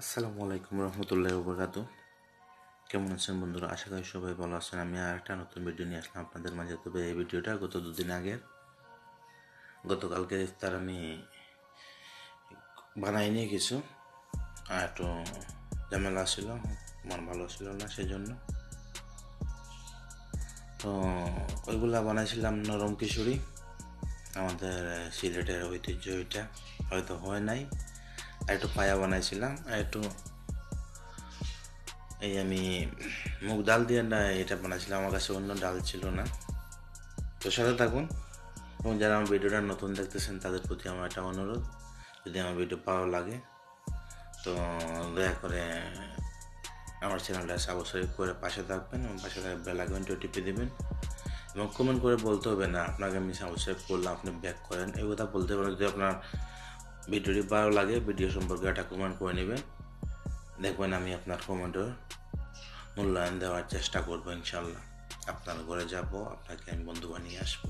আসসালামু আলাইকুম রহমতুল্লাহি ওয়া বারাকাতুহু। কেমন আছেন বন্ধুরা? আশা করি সবাই ভালো আছেন। আমি আর একটা নতুন ভিডিও নিয়ে আসলাম আপনাদের মাঝে। তবে এই ভিডিওটা গত দুদিন আগের, গতকালকে ইফতার আমি বানাইনি কিছু, আর একটু ঝামেলা ছিল, মন ভালো ছিল না, সেই জন্য তো ওইগুলা বানাইছিলাম। নরম খিচুড়ি, আমাদের সিলেটের ঐতিহ্য, এটা হয়তো হয় নাই। আর একটু পায়া বানাইছিলাম, আর একটু আমি মুগ ডাল দিয়ে এটা বানাইছিলাম। আমার কাছে অন্য ডাল ছিল না। তো সাথে থাকুন, এবং যারা আমার ভিডিওটা নতুন দেখতেছেন তাদের প্রতি আমার একটা অনুরোধ, যদি আমার ভিডিও ভালো লাগে তো দয়া করে আমার চ্যানেলটা সাবস্ক্রাইব করে পাশে থাকবেন, এবং পাশে থাকা বেল আইকনটা টিপে দেবেন, এবং কমেন্ট করে বলতে হবে না আপনাকে আমি সাবস্ক্রাইব করলাম, আপনি ব্যাক করেন, এই কথা বলতে পারেন। যদি আপনার ভিডিওটি ভালো লাগে, ভিডিও সম্পর্কে একটা কমেন্ট করে নেবেন, দেখবেন আমি আপনার কমেন্টের মূল্যায়ন দেওয়ার চেষ্টা করবো ইনশাল্লাহ। আপনার ঘরে যাব, আপনাকে আমি বন্ধু বানিয়ে আসবো।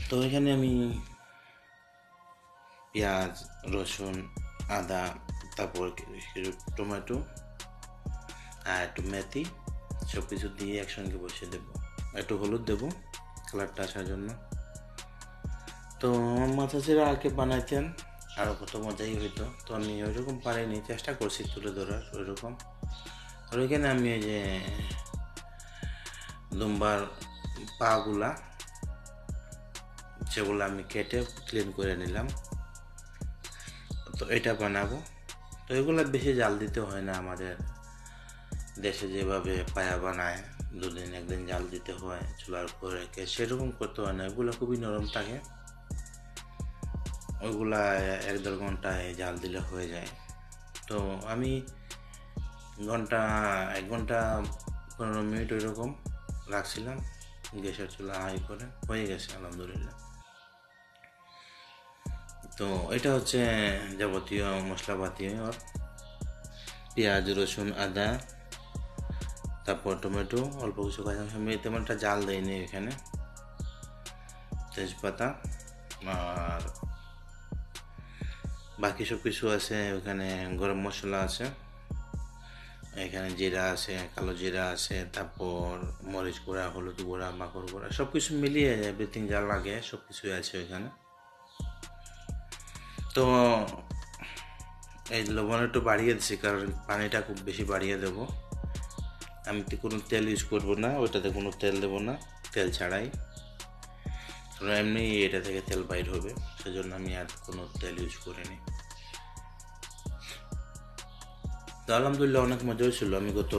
তো এখানে আমি পেঁয়াজ, রসুন, আদা, তারপর টমেটো আর একটু মেথি সব কিছু দিয়ে একসঙ্গে বসিয়ে দেবো। একটু হলুদ দেবো কালারটা আসার জন্য। তো মাথা ছেড়া আগে বানাইতেন আরও কত মজাই হইতো। তো আমি ওইরকম পারিনি, চেষ্টা করছি তুলে ধরার ওইরকম। আর ওইখানে আমি এই যে দুম্বার পাগুলা, সেগুলো আমি কেটে ক্লিন করে নিলাম। তো এটা বানাবো। তো এগুলো বেশি জাল দিতে হয় না, আমাদের দেশে যেভাবে পায়া বানায় দুদিন একদিন জাল দিতে হয় চুলার উপরে রেখে, সেরকম করতে হয় না। এগুলো খুবই নরম থাকে, ওইগুলা 1-1.5 ঘন্টায় জাল দিলে হয়ে যায়। তো আমি 1 ঘন্টা 15 মিনিট ওইরকম রাখছিলাম গ্যাসের চুলা হাই করে, হয়ে গেছে আলহামদুলিল্লাহ। তো এটা হচ্ছে যাবতীয় মশলাপাতি, আর পেঁয়াজ, রসুন, আদা, তারপর টমেটো, অল্প কিছু কাঁচা, আমি তেমন একটা জাল দেয়নি এখানে, তেজপাতা আর বাকি সব কিছু আছে। ওখানে গরম মশলা আছে, এখানে জিরা আছে, কালো জিরা আছে, তারপর মরিচ গুঁড়া, হলুদ গুঁড়া, মাখন গুঁড়া, সব কিছু মিলিয়ে এভরিথিং যা লাগে সব কিছুই আছে ওইখানে। তো এই লবণ একটু বাড়িয়ে দিচ্ছি, কারণ পানিটা খুব বেশি বাড়িয়ে দেবো। আমি তো কোনো তেল ইউজ করবো না, ওইটাতে কোনো তেল দেবো না, তেল ছাড়াই, কারণ এমনি এটা থেকে তেল বাইর হবে, সেজন্য আমি আর কোনো তেল ইউজ করিনি। তো আলহামদুলিল্লাহ অনেক মজা হয়েছিল। আমি গত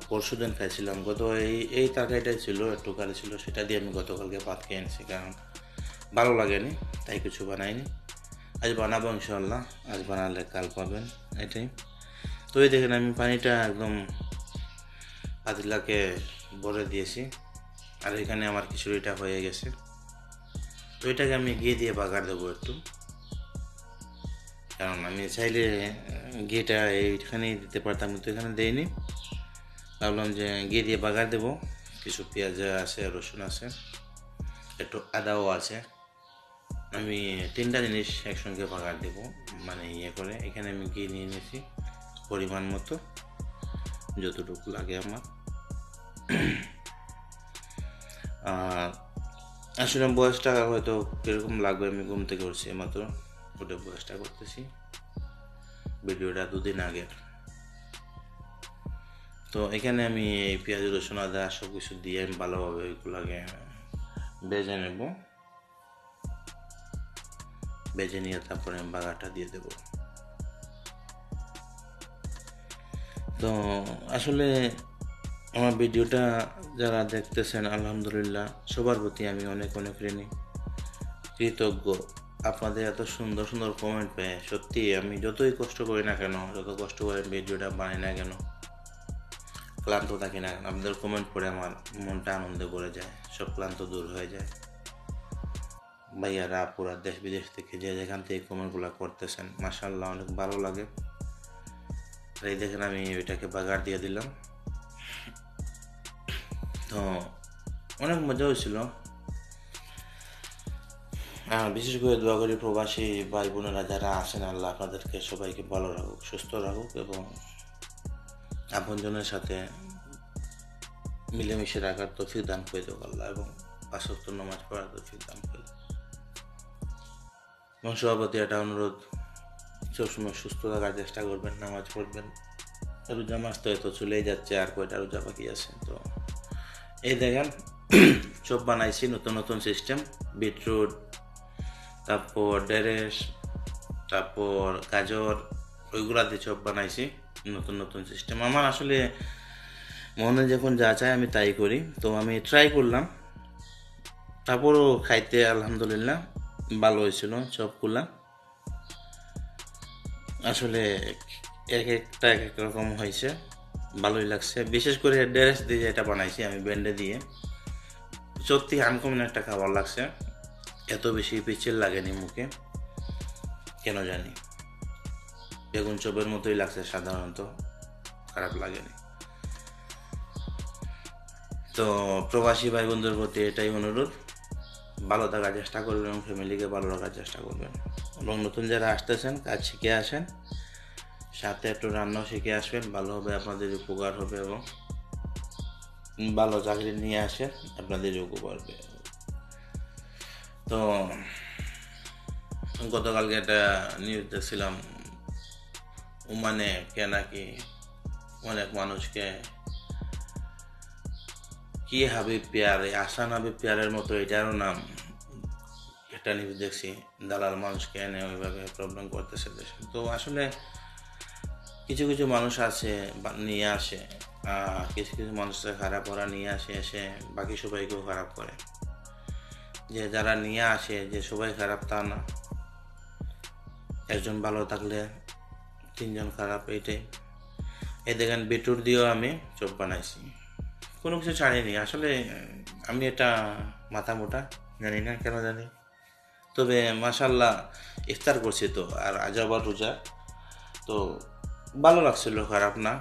পরশু দিন খাইছিলাম, গত এই তরকারিটাই ছিল, একটু কারি ছিল, সেটা দিয়ে আমি গতকালকে ভাত খেয়ে এনেছি, কারণ ভালো লাগেনি, তাই কিছু বানাইনি। আজ বানাবো ইনশাল্লাহ, আজ বানালে কাল পাবেন, এটাই। তো এই দেখেন আমি পানিটা একদম পাতিলাকে ভরে দিয়েছি, আর এখানে আমার খিচুড়িটা হয়ে গেছে। তো এটাকে আমি ঘি দিয়ে বাগার দেবো একটু, কারণ আমি চাইলে ঘিটা এইখানেই দিতে পারতাম, কিন্তু এখানে দেইনি। ভাবলাম যে ঘি দিয়ে বাগার দেবো। কিছু পেঁয়াজ আছে, রসুন আছে, একটু আদাও আছে। আমি 3টা জিনিস একসঙ্গে বাগার দেবো, মানে করে। এখানে আমি ঘি নিয়ে নিয়েছি পরিমাণ মতো, যতটুকু লাগে আমার। আর আসলে বয়সটা হয়তো কীরকম লাগবে, আমি ঘুম থেকে উঠছি মাত্র, উঠে বয়সটা করতেছি। ভিডিওটা 2 দিন আগের। তো এখানে আমি এই পেঁয়াজ, রসুন, আদা সব কিছু দিয়ে আমি ভালোভাবে ওইগুলোকে ভেজে নেব। ভেজে নিয়ে তারপরে আমি বাগারটা দিয়ে দেব। তো আসলে আমার ভিডিওটা যারা দেখতেছেন আলহামদুলিল্লাহ সবার প্রতি আমি অনেক অনেক ঋণী, কৃতজ্ঞ। আপনাদের এত সুন্দর সুন্দর কমেন্ট পেয়ে সত্যি আমি যতই কষ্ট করি না কেন, যত কষ্ট করে ভিডিওটা বানাই না কেন, ক্লান্ত থাকি না কেন, আপনাদের কমেন্ট পড়ে আমার মনটা আনন্দে ভরে যায়, সব ক্লান্ত দূর হয়ে যায়। ভাইয়ারা পুরা দেশ বিদেশ থেকে যে যেখান থেকে কমেন্টগুলো করতেছেন, মাশাআল্লাহ অনেক ভালো লাগে। এই দেখেন আমি ওইটাকে বাগার দিয়ে দিলাম। তো অনেক মজা হয়েছিল। বিশেষ করে দোয়া করি প্রবাসী ভাই বোনেরা যারা আছেন, আল্লাহ আপনাদেরকে সবাইকে ভালো রাখুক, সুস্থ রাখুক এবং আপনজনের সাথে মিলেমিশে রাখার তৌফিক দান করে দেব আল্লাহ, এবং 5 ওয়াক্ত নামাজ পড়ার তৌফিক দান করে দেব। এবং সভাপতি একটা অনুরোধ, সবসময় সুস্থ থাকার চেষ্টা করবেন, নামাজ পড়বেন। রোজা মাস তো চলেই যাচ্ছে, আর কয়টা রোজা বাকি আছে। তো এই দেখেন চপ বানাইছি, নতুন নতুন সিস্টেম, বিটরুট, তারপর ঢেঁড়স, তারপর গাজর, ওইগুলা দিয়ে চপ বানাইছি, নতুন নতুন সিস্টেম। আমার আসলে মনে যখন যা চায় আমি তাই করি, তো আমি ট্রাই করলাম, তারপরও খাইতে আলহামদুলিল্লাহ ভালো হয়েছিল চপগুলা। আসলে এক একটা এক এক রকম হয়েছে, ভালোই লাগছে। বিশেষ করে ঢেঁড়স দিয়ে যেটা বানাইছি আমি ভেন্ডি দিয়ে, সত্যি আনকমন একটা খাবার লাগছে, এত বেশি পিচ্ছিল লাগেনি মুখে, কেন জানি বেগুন চপের মতোই লাগছে সাধারণত, খারাপ লাগেনি। তো প্রবাসী ভাই বোনদের প্রতি এটাই অনুরোধ, ভালো থাকার চেষ্টা করবেন এবং ফ্যামিলিকে ভালো রাখার চেষ্টা করবেন। এবং নতুন যারা আসতেছেন কাজ শিখে আসেন, সাথে একটু রান্নাও শিখে আসবেন, ভালো হবে, আপনাদের উপকার হবে, এবং ভালো চাকরি নিয়ে আসেন, আপনাদের উপকার হবে। তো গতকালকে একটা নিউজ দেখছিলাম, ওমানে কে নাকি অনেক মানুষকে কি হাবিব পেয়ারে, আসান হাবিব পেয়ারের মতো এটারও নাম, একটা নিউজ দেখছি, দালাল মানুষকে এনে ওইভাবে প্রবলেম করতেছে দেশে। তো আসলে কিছু কিছু মানুষ আছে নিয়ে আসে, কিছু কিছু মানুষের খারাপ ওরা নিয়ে আসে, এসে বাকি সবাইকেও খারাপ করে। যে যারা নিয়ে আসে যে সবাই খারাপ তা না, একজন ভালো থাকলে 3 জন খারাপ, এইটাই। এই দেখেন বিটরুট দিয়েও আমি চপ বানাইছি, কোনো কিছু ছাড়িনি। আসলে আমি এটা মাথা মোটা, জানি না কেন জানি, তবে মাশাল্লাহ ইফতার করছি তো, আর আজ আবার রোজা, তো ভালো লাগছিল, খারাপ না।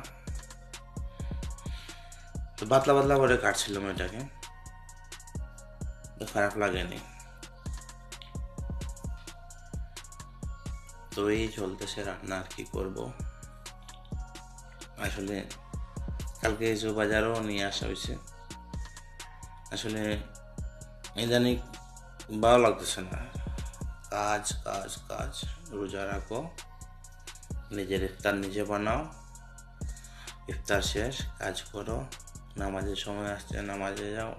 তো পাতলা পাতলা করে কাটছিলাম এটাকে, তো খারাপ লাগেনি। তো এই চলতেছে রান্না, আর কি করব। আসলে কালকে এসে বাজারও নিয়ে আসা হয়েছে, আসলে ইদানিং ভালো লাগতেছে না, কাজ কাজ কাজ। রোজা রাখো, নিজের ইফতার নিজে বানাও, ইফতার শেষ কাজ করো, নামাজের সময় আসছে নামাজে যাও,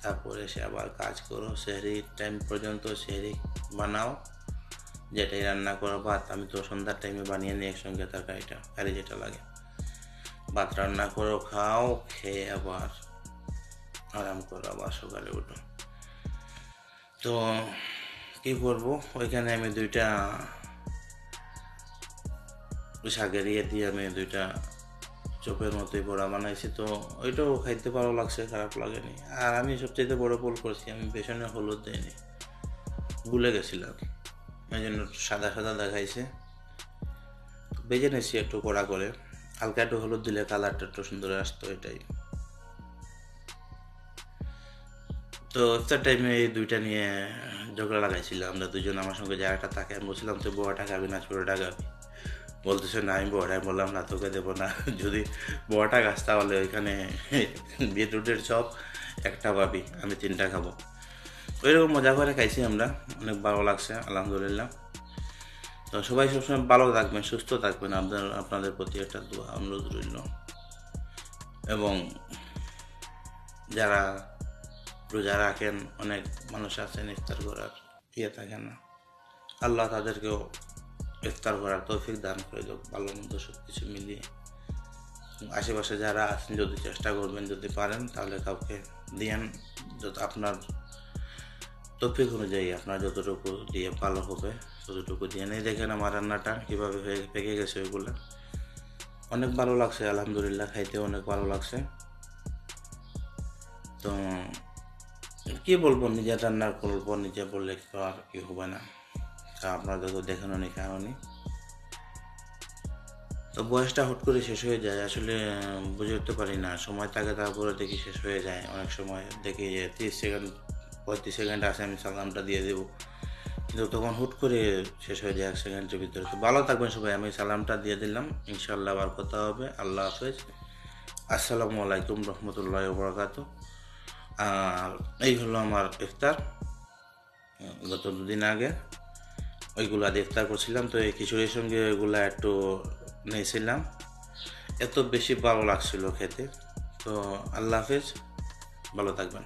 তারপরে এসে আবার কাজ করো, সেহরির টাইম পর্যন্ত সেহরি বানাও, যেটাই রান্না করো। ভাত আমি তো সন্ধ্যার টাইমে বানিয়ে নিই একসঙ্গে তরকারিটা, কারি যেটা লাগে, ভাত রান্না করো, খাও, খেয়ে আবার আরাম করো, আবার সকালে উঠো। তো কি করবো, ওইখানে আমি 2টা শাকের দিয়ে আমি 2টা চপের মতোই বড়া বানাইছি, তো ওইটাও খাইতে ভালো লাগছে, খারাপ লাগেনি। আর আমি সবচেয়ে বড় ভুল করছি, আমি বেসনে হলুদ দিইনি, ভুলে গেছিলাম, এই জন্য সাদা সাদা দেখাইছে। বেজে নিয়েছি একটু কড়া করে, হালকা একটু হলুদ দিলে কালারটা একটু সুন্দর আসতো, এটাই। তো ইফতার টাইমে এই 2টা নিয়ে ঝগড়া লাগাইছিলাম আমরা দুজন, আমার সঙ্গে যারাটা থাকে। আমি বলছিলাম তুই বড়াটা খাবি না ছোটোটা খাবি, বলতেছে না আমি বড়াই, বললাম না তোকে দেবো না, যদি বড়াটা খাস তাহলে ওইখানে বিটরুটের চপ একটা পাবি, আমি 3টা খাবো। ওইরকম মজা করে খাইছি আমরা, অনেক ভালো লাগছে আলহামদুলিল্লাহ। তো সবাই সবসময় ভালো থাকবেন, সুস্থ থাকবেন, আপনাদের প্রতি একটা দোয়া অনুরোধ রইল। এবং যারা রোজা রাখেন, অনেক মানুষ আছেন ইফতার করার থাকে না, আল্লাহ তাদেরকেও ইফতার করার তৌফিক দান করে দেব, ভালো মন্দ সব কিছু মিলিয়ে। আশেপাশে যারা আছেন যদি চেষ্টা করবেন, যদি পারেন তাহলে কাউকে দিয়েন, যত আপনার তৌফিক অনুযায়ী আপনার যতটুকু দিয়ে ভালো হবে ততটুকু দিয়ে নেই। দেখেন আমার রান্নাটা কীভাবে হয়ে পেকে গেছে, ওইগুলো অনেক ভালো লাগছে আলহামদুলিল্লাহ, খাইতে অনেক ভালো লাগছে। তো কি বলবো, নিজের রান্নার গল্প নিজে বললে তো আর কি হবে না, তা আপনাদেরকে দেখানো নি কারণে। তো বয়সটা হুট করে শেষ হয়ে যায়, আসলে বুঝে উঠতে পারি না, সময় থাকে তারপরে দেখি শেষ হয়ে যায়। অনেক সময় দেখি যে 30 সেকেন্ড 35 সেকেন্ড আছে, আমি সালামটা দিয়ে দেবো, কিন্তু তখন হুট করে শেষ হয়ে যায় 1 সেকেন্ডের ভিতরে। তো ভালো থাকবেন সবাই, আমি সালামটা দিয়ে দিলাম। ইনশাল্লাহ আবার কথা হবে। আল্লাহ হাফেজ। আসসালামু আলাইকুম রহমতুল্লাহ বরকাত। আর এই হলো আমার ইফতার গত 2 দিন আগে, ওইগুলা দিয়ে ইফতার করছিলাম। তো এই খিচুড়ির সঙ্গে ওইগুলা একটু নিয়েছিলাম, এত বেশি ভালো লাগছিল খেতে। তো আল্লাহ হাফেজ, ভালো থাকবেন।